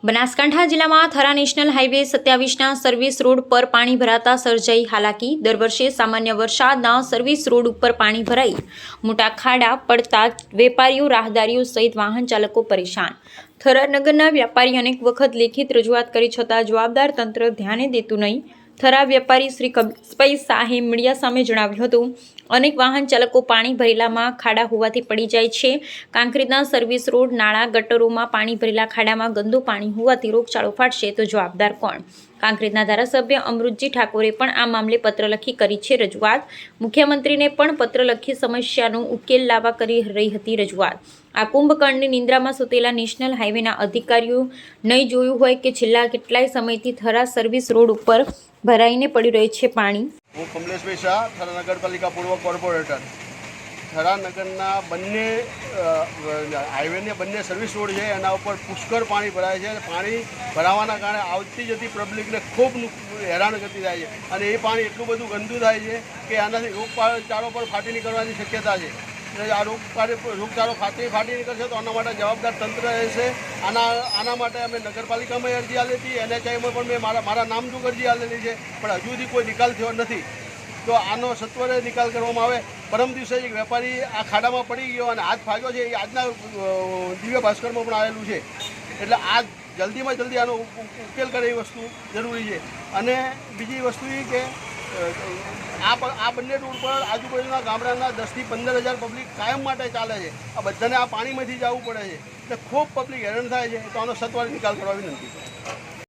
બનાસકાંઠા જિલ્લામાં Thara national highway 27ના service road પર પાણી ભરાતા સર્જાઈ હાલાકી। દર વર્ષે સામાન્ય વરસાદના સર્વિસ રોડ ઉપર પાણી ભરાઈ મોટા ખાડા પડતા વેપારીઓ, રાહદારીઓ સહિત વાહન ચાલકો પરેશાન। થરા નગરના વ્યાપારી અનેક વખત લેખિત રજૂઆત કરી છતાં જવાબદાર તંત્ર ધ્યાને દેતું નહીં। થરા વ્યાપારી શ્રી કબીરભાઈ શાહે મીડિયા સામે જણાવ્યું હતું, અનેક વાહન ચાલકો પાણી ભરેલામાં ખાડા હોવાથી પડી જાય છે। કાંકરેજના સર્વિસ રોડ, નાળા, ગટરોમાં પાણી ભરેલા ખાડામાં ગંદુ પાણી હોવાથી રોગચાળો ફાટશે તો જવાબદાર કોણ? કાંકરેજના ધારાસભ્ય અમૃતજી ઠાકોરે પણ આ મામલે પત્ર લખી કરી છે રજૂઆત। મુખ્યમંત્રીને પણ પત્ર લખી સમસ્યાનો ઉકેલ લાવવા કરી રહી હતી રજૂઆત। આ કુંભકર્ણની નિંદ્રામાં સૂતેલા નેશનલ હાઈવેના અધિકારીઓ નહીં જોયું હોય કે છેલ્લા કેટલાય સમયથી થરા સર્વિસ રોડ ઉપર ભરાઈને પડી રહે છે પાણી। હું કમલેશભાઈ શાહ, થરા નગરપાલિકા પૂર્વ કોર્પોરેટર। થરા નગરના બંને હાઈવેને બંને સર્વિસ રોડ છે, એના ઉપર પુષ્કળ પાણી ભરાય છે અને પાણી ભરાવાના કારણે આવતી જતી પબ્લિકને ખૂબ હેરાનગતિ થાય છે અને એ પાણી એટલું બધું ગંદુ થાય છે કે આનાથી રોગચાળો પર ફાટી નીકળવાની શક્યતા છે। આ રોગચાળો ફાટી નીકળશે તો આના માટે જવાબદાર તંત્ર રહેશે। આના માટે અમે નગરપાલિકામાં અરજી આપી હતી, NHIમાં પણ મેં મારા નામથી અરજી આપેલી છે, પણ હજુ સુધી કોઈ નિકાલ થયો નથી। તો આનો સત્વરે નિકાલ કરવામાં આવે। પરમ દિવસે એક વેપારી આ ખાડામાં પડી ગયો અને હાથ ભાગ્યો છે, એ આજના દિવ્ય ભાસ્કરમાં પણ આવેલું છે। એટલે આ જલ્દીમાં જલ્દી આનો ઉકેલ કરે એ વસ્તુ જરૂરી છે। અને બીજી વસ્તુ એ કે આ બંને રોડ પર આજુબાજુના ગામડાના 10 થી 15 હજાર પબ્લિક કાયમ માટે ચાલે છે। આ બધાને આ પાણીમાંથી જવું પડે છે, એટલે ખૂબ પબ્લિક હેરાન થાય છે। તો આનો સત્વરે નિકાલ કરવા વિનંતી।